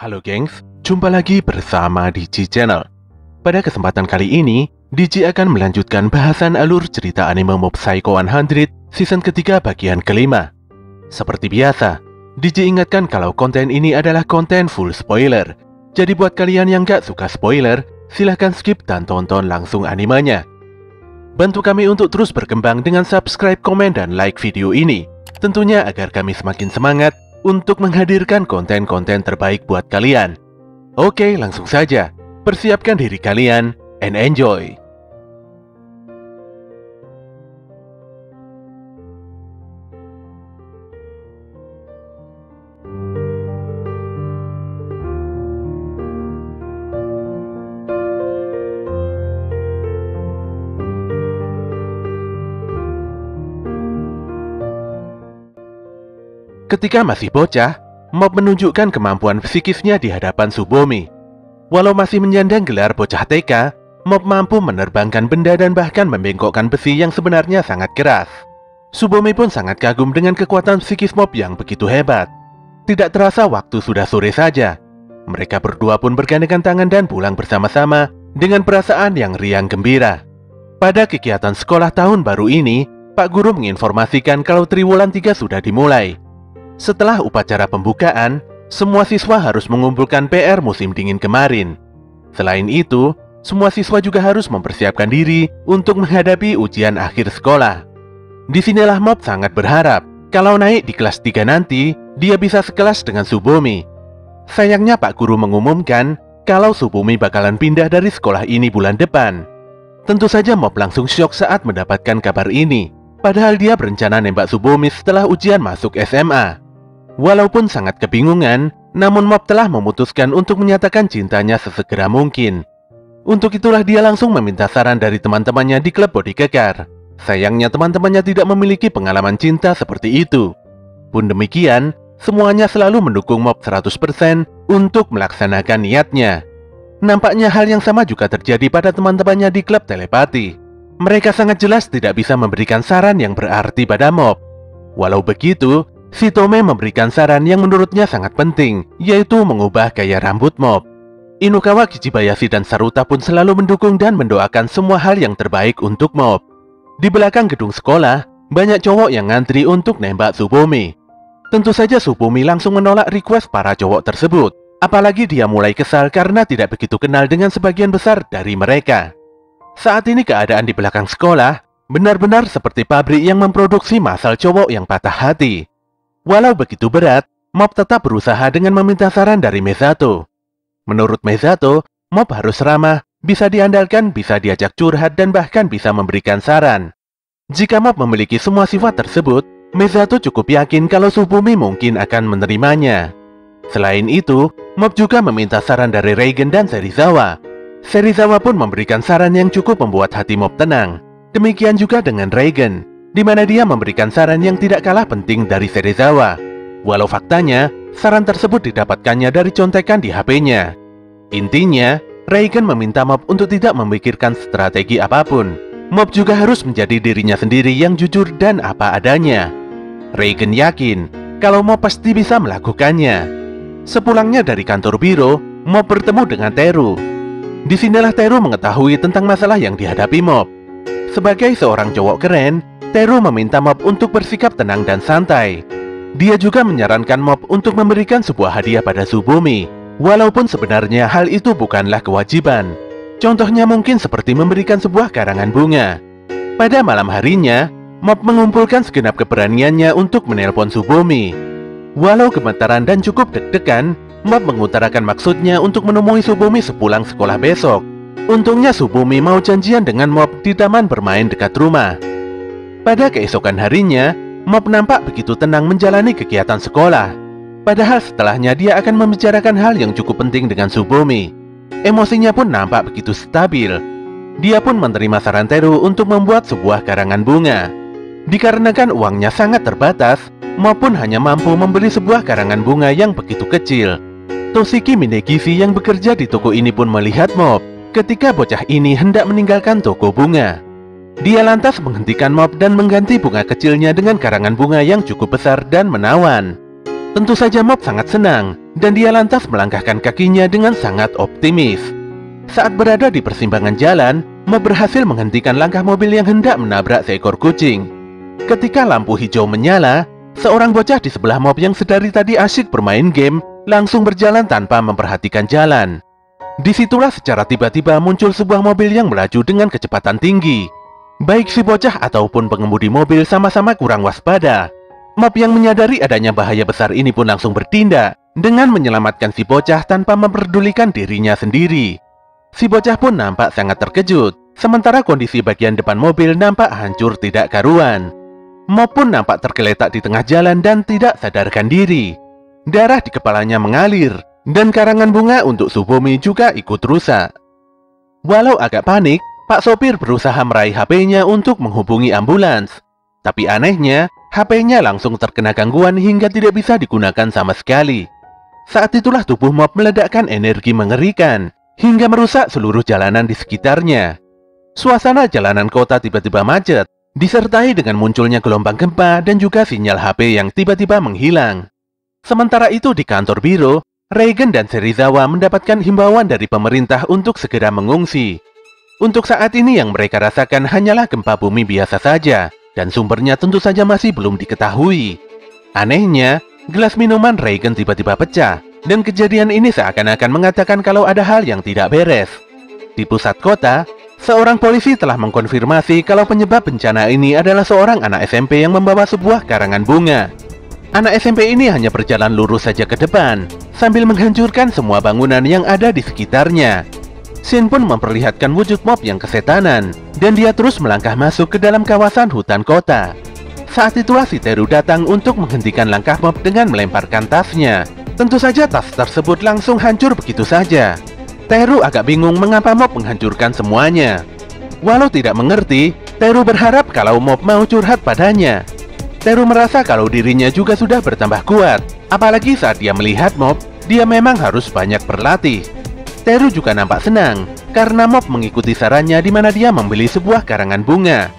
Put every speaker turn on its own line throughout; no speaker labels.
Halo gengs, jumpa lagi bersama Digi Channel. Pada kesempatan kali ini, Digi akan melanjutkan bahasan alur cerita anime Mob Psycho 100 season ketiga bagian kelima. Seperti biasa, Digi ingatkan kalau konten ini adalah konten full spoiler. Jadi buat kalian yang gak suka spoiler, silahkan skip dan tonton langsung animenya. Bantu kami untuk terus berkembang dengan subscribe, komen, dan like video ini. Tentunya agar kami semakin semangat untuk menghadirkan konten-konten terbaik buat kalian. Oke, langsung saja. Persiapkan diri kalian and enjoy. Ketika masih bocah, Mob menunjukkan kemampuan psikisnya di hadapan Tsubomi. Walau masih menyandang gelar bocah TK, Mob mampu menerbangkan benda dan bahkan membengkokkan besi yang sebenarnya sangat keras. Tsubomi pun sangat kagum dengan kekuatan psikis Mob yang begitu hebat. Tidak terasa waktu sudah sore saja. Mereka berdua pun bergandengan tangan dan pulang bersama-sama dengan perasaan yang riang gembira. Pada kegiatan sekolah tahun baru ini, Pak Guru menginformasikan kalau Triwulan 3 sudah dimulai. Setelah upacara pembukaan, semua siswa harus mengumpulkan PR musim dingin kemarin. Selain itu, semua siswa juga harus mempersiapkan diri untuk menghadapi ujian akhir sekolah. Disinilah Mob sangat berharap kalau naik di kelas 3 nanti, dia bisa sekelas dengan Tsubomi. Sayangnya Pak Guru mengumumkan kalau Tsubomi bakalan pindah dari sekolah ini bulan depan. Tentu saja Mob langsung syok saat mendapatkan kabar ini. Padahal dia berencana nembak Tsubomi setelah ujian masuk SMA. Walaupun sangat kebingungan, namun Mob telah memutuskan untuk menyatakan cintanya sesegera mungkin. Untuk itulah dia langsung meminta saran dari teman-temannya di klub body kekar. Sayangnya teman-temannya tidak memiliki pengalaman cinta seperti itu. Pun demikian, semuanya selalu mendukung Mob 100% untuk melaksanakan niatnya. Nampaknya hal yang sama juga terjadi pada teman-temannya di klub telepati. Mereka sangat jelas tidak bisa memberikan saran yang berarti pada Mob. Walau begitu, si Tome memberikan saran yang menurutnya sangat penting, yaitu mengubah gaya rambut Mob. Inukawa Kichibayashi dan Saruta pun selalu mendukung dan mendoakan semua hal yang terbaik untuk Mob. Di belakang gedung sekolah, banyak cowok yang ngantri untuk nembak Tsubomi. Tentu saja Tsubomi langsung menolak request para cowok tersebut. Apalagi dia mulai kesal karena tidak begitu kenal dengan sebagian besar dari mereka. Saat ini keadaan di belakang sekolah benar-benar seperti pabrik yang memproduksi masal cowok yang patah hati. Walau begitu berat, Mob tetap berusaha dengan meminta saran dari Mesato. Menurut Mesato, Mob harus ramah, bisa diandalkan, bisa diajak curhat, dan bahkan bisa memberikan saran. Jika Mob memiliki semua sifat tersebut, Mesato cukup yakin kalau Tsubomi mungkin akan menerimanya. Selain itu, Mob juga meminta saran dari Reigen dan Serizawa. Serizawa pun memberikan saran yang cukup membuat hati Mob tenang. Demikian juga dengan Reigen, di mana dia memberikan saran yang tidak kalah penting dari Serizawa. Walau faktanya, saran tersebut didapatkannya dari contekan di HP-nya. Intinya, Reigen meminta Mob untuk tidak memikirkan strategi apapun. Mob juga harus menjadi dirinya sendiri yang jujur dan apa adanya. Reigen yakin kalau Mob pasti bisa melakukannya. Sepulangnya dari kantor biro, Mob bertemu dengan Teru. Disinilah Teru mengetahui tentang masalah yang dihadapi Mob. Sebagai seorang cowok keren, Teru meminta Mob untuk bersikap tenang dan santai. Dia juga menyarankan Mob untuk memberikan sebuah hadiah pada Tsubomi, walaupun sebenarnya hal itu bukanlah kewajiban. Contohnya mungkin seperti memberikan sebuah karangan bunga. Pada malam harinya, Mob mengumpulkan segenap keberaniannya untuk menelpon Tsubomi. Walau gemetaran dan cukup deg-degan, Mob mengutarakan maksudnya untuk menemui Tsubomi sepulang sekolah besok. Untungnya Tsubomi mau janjian dengan Mob di taman bermain dekat rumah. Pada keesokan harinya, Mob nampak begitu tenang menjalani kegiatan sekolah. Padahal setelahnya dia akan membicarakan hal yang cukup penting dengan Tsubomi. Emosinya pun nampak begitu stabil. Dia pun menerima saran Teru untuk membuat sebuah karangan bunga. Dikarenakan uangnya sangat terbatas, Mob pun hanya mampu membeli sebuah karangan bunga yang begitu kecil. Toshiki Minegishi yang bekerja di toko ini pun melihat Mob ketika bocah ini hendak meninggalkan toko bunga. Dia lantas menghentikan Mob dan mengganti bunga kecilnya dengan karangan bunga yang cukup besar dan menawan. Tentu saja Mob sangat senang, dan dia lantas melangkahkan kakinya dengan sangat optimis. Saat berada di persimpangan jalan, Mob berhasil menghentikan langkah mobil yang hendak menabrak seekor kucing. Ketika lampu hijau menyala, seorang bocah di sebelah Mob yang sedari tadi asyik bermain game langsung berjalan tanpa memperhatikan jalan. Disitulah secara tiba-tiba muncul sebuah mobil yang melaju dengan kecepatan tinggi. Baik si bocah ataupun pengemudi mobil sama-sama kurang waspada. Mob yang menyadari adanya bahaya besar ini pun langsung bertindak dengan menyelamatkan si bocah tanpa memperdulikan dirinya sendiri. Si bocah pun nampak sangat terkejut, sementara kondisi bagian depan mobil nampak hancur tidak karuan. Mob pun nampak tergeletak di tengah jalan dan tidak sadarkan diri. Darah di kepalanya mengalir, dan karangan bunga untuk Tsubomi juga ikut rusak. Walau agak panik, Pak sopir berusaha meraih HP-nya untuk menghubungi ambulans. Tapi anehnya, HP-nya langsung terkena gangguan hingga tidak bisa digunakan sama sekali. Saat itulah tubuh Mob meledakkan energi mengerikan, hingga merusak seluruh jalanan di sekitarnya. Suasana jalanan kota tiba-tiba macet, disertai dengan munculnya gelombang gempa dan juga sinyal HP yang tiba-tiba menghilang. Sementara itu di kantor biro, Reigen dan Serizawa mendapatkan himbauan dari pemerintah untuk segera mengungsi. Untuk saat ini yang mereka rasakan hanyalah gempa bumi biasa saja, dan sumbernya tentu saja masih belum diketahui. Anehnya, gelas minuman Reigen tiba-tiba pecah, dan kejadian ini seakan-akan mengatakan kalau ada hal yang tidak beres. Di pusat kota, seorang polisi telah mengkonfirmasi kalau penyebab bencana ini adalah seorang anak SMP yang membawa sebuah karangan bunga. Anak SMP ini hanya berjalan lurus saja ke depan, sambil menghancurkan semua bangunan yang ada di sekitarnya. Shin pun memperlihatkan wujud Mob yang kesetanan, dan dia terus melangkah masuk ke dalam kawasan hutan kota. Saat itulah si Teru datang untuk menghentikan langkah Mob dengan melemparkan tasnya. Tentu saja tas tersebut langsung hancur begitu saja. Teru agak bingung mengapa Mob menghancurkan semuanya. Walau tidak mengerti, Teru berharap kalau Mob mau curhat padanya. Teru merasa kalau dirinya juga sudah bertambah kuat, apalagi saat dia melihat Mob, dia memang harus banyak berlatih. Teru juga nampak senang, karena Mob mengikuti sarannya di mana dia membeli sebuah karangan bunga.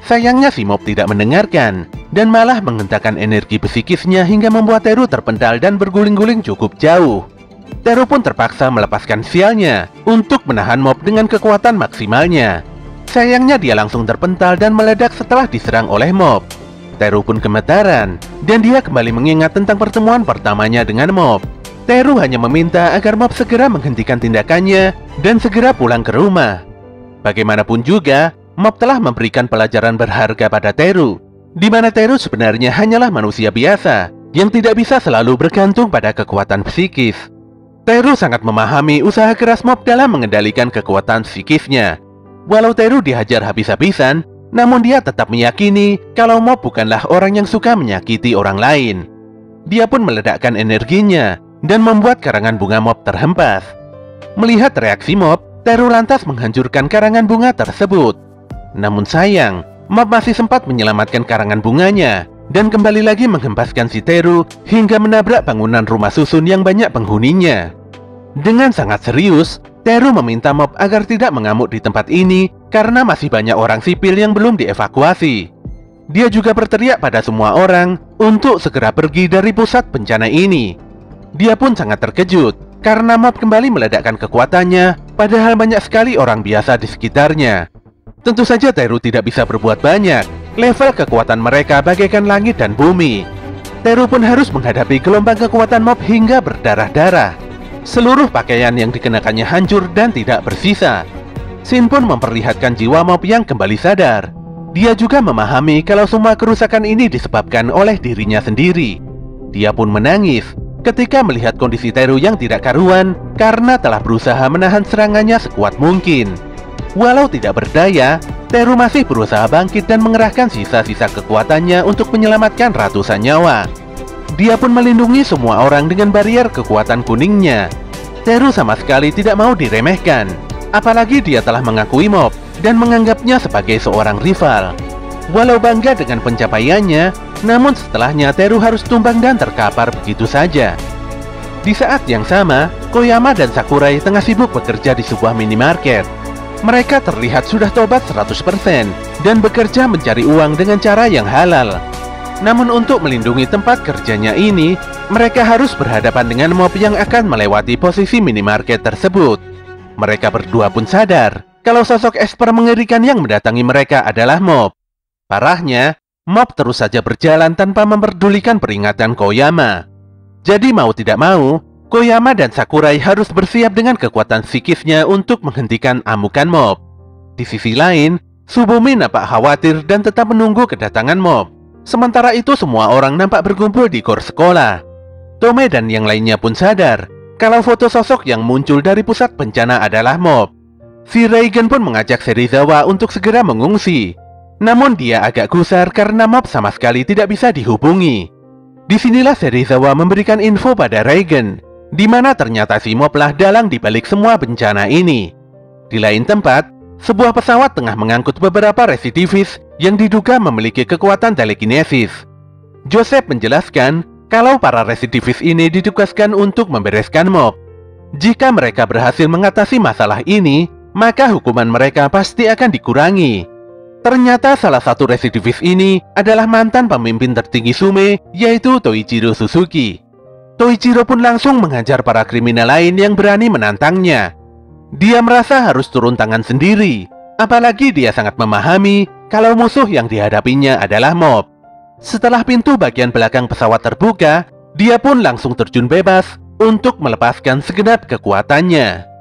Sayangnya si Mob tidak mendengarkan, dan malah menghentakkan energi psikisnya hingga membuat Teru terpental dan berguling-guling cukup jauh. Teru pun terpaksa melepaskan sialnya untuk menahan Mob dengan kekuatan maksimalnya. Sayangnya dia langsung terpental dan meledak setelah diserang oleh Mob. Teru pun gemetaran, dan dia kembali mengingat tentang pertemuan pertamanya dengan Mob. Teru hanya meminta agar Mob segera menghentikan tindakannya dan segera pulang ke rumah. Bagaimanapun juga, Mob telah memberikan pelajaran berharga pada Teru, di mana Teru sebenarnya hanyalah manusia biasa yang tidak bisa selalu bergantung pada kekuatan psikis. Teru sangat memahami usaha keras Mob dalam mengendalikan kekuatan psikisnya. Walau Teru dihajar habis-habisan, namun dia tetap meyakini kalau Mob bukanlah orang yang suka menyakiti orang lain. Dia pun meledakkan energinya dan membuat karangan bunga Mob terhempas. Melihat reaksi Mob, Teru lantas menghancurkan karangan bunga tersebut. Namun sayang, Mob masih sempat menyelamatkan karangan bunganya dan kembali lagi menghempaskan si Teru hingga menabrak bangunan rumah susun yang banyak penghuninya. Dengan sangat serius, Teru meminta Mob agar tidak mengamuk di tempat ini karena masih banyak orang sipil yang belum dievakuasi. Dia juga berteriak pada semua orang untuk segera pergi dari pusat bencana ini. Dia pun sangat terkejut karena Mob kembali meledakkan kekuatannya, padahal banyak sekali orang biasa di sekitarnya. Tentu saja Teru tidak bisa berbuat banyak. Level kekuatan mereka bagaikan langit dan bumi. Teru pun harus menghadapi gelombang kekuatan Mob hingga berdarah-darah. Seluruh pakaian yang dikenakannya hancur dan tidak bersisa. Shin pun memperlihatkan jiwa Mob yang kembali sadar. Dia juga memahami kalau semua kerusakan ini disebabkan oleh dirinya sendiri. Dia pun menangis ketika melihat kondisi Teru yang tidak karuan karena telah berusaha menahan serangannya sekuat mungkin. Walau tidak berdaya, Teru masih berusaha bangkit dan mengerahkan sisa-sisa kekuatannya untuk menyelamatkan ratusan nyawa. Dia pun melindungi semua orang dengan barrier kekuatan kuningnya. Teru sama sekali tidak mau diremehkan, apalagi dia telah mengakui Mob dan menganggapnya sebagai seorang rival. Walau bangga dengan pencapaiannya, namun setelahnya Teru harus tumbang dan terkapar begitu saja. Di saat yang sama, Koyama dan Sakurai tengah sibuk bekerja di sebuah minimarket. Mereka terlihat sudah tobat 100% dan bekerja mencari uang dengan cara yang halal. Namun untuk melindungi tempat kerjanya ini, Mereka harus berhadapan dengan mob yang akan melewati posisi minimarket tersebut. Mereka berdua pun sadar kalau sosok Esper mengerikan yang mendatangi mereka adalah mob. Parahnya, mob terus saja berjalan tanpa memperdulikan peringatan Koyama. Jadi mau tidak mau, Koyama dan Sakurai harus bersiap dengan kekuatan psikisnya untuk menghentikan amukan mob. Di sisi lain, Tsubomi nampak khawatir dan tetap menunggu kedatangan mob. Sementara itu semua orang nampak berkumpul di gor sekolah. Tome dan yang lainnya pun sadar kalau foto sosok yang muncul dari pusat bencana adalah mob. Si Reigen pun mengajak Serizawa untuk segera mengungsi. Namun dia agak gusar karena mob sama sekali tidak bisa dihubungi. Disinilah Serizawa memberikan info pada Reigen, di mana ternyata si mob lah dalang dibalik semua bencana ini. Di lain tempat, sebuah pesawat tengah mengangkut beberapa residivis yang diduga memiliki kekuatan telekinesis. Joseph menjelaskan kalau para residivis ini ditugaskan untuk membereskan mob. Jika mereka berhasil mengatasi masalah ini, maka hukuman mereka pasti akan dikurangi. Ternyata salah satu residivis ini adalah mantan pemimpin tertinggi Sume, yaitu Toichiro Suzuki. Toichiro pun langsung menghajar para kriminal lain yang berani menantangnya. Dia merasa harus turun tangan sendiri, apalagi dia sangat memahami kalau musuh yang dihadapinya adalah mob. Setelah pintu bagian belakang pesawat terbuka, dia pun langsung terjun bebas untuk melepaskan segenap kekuatannya.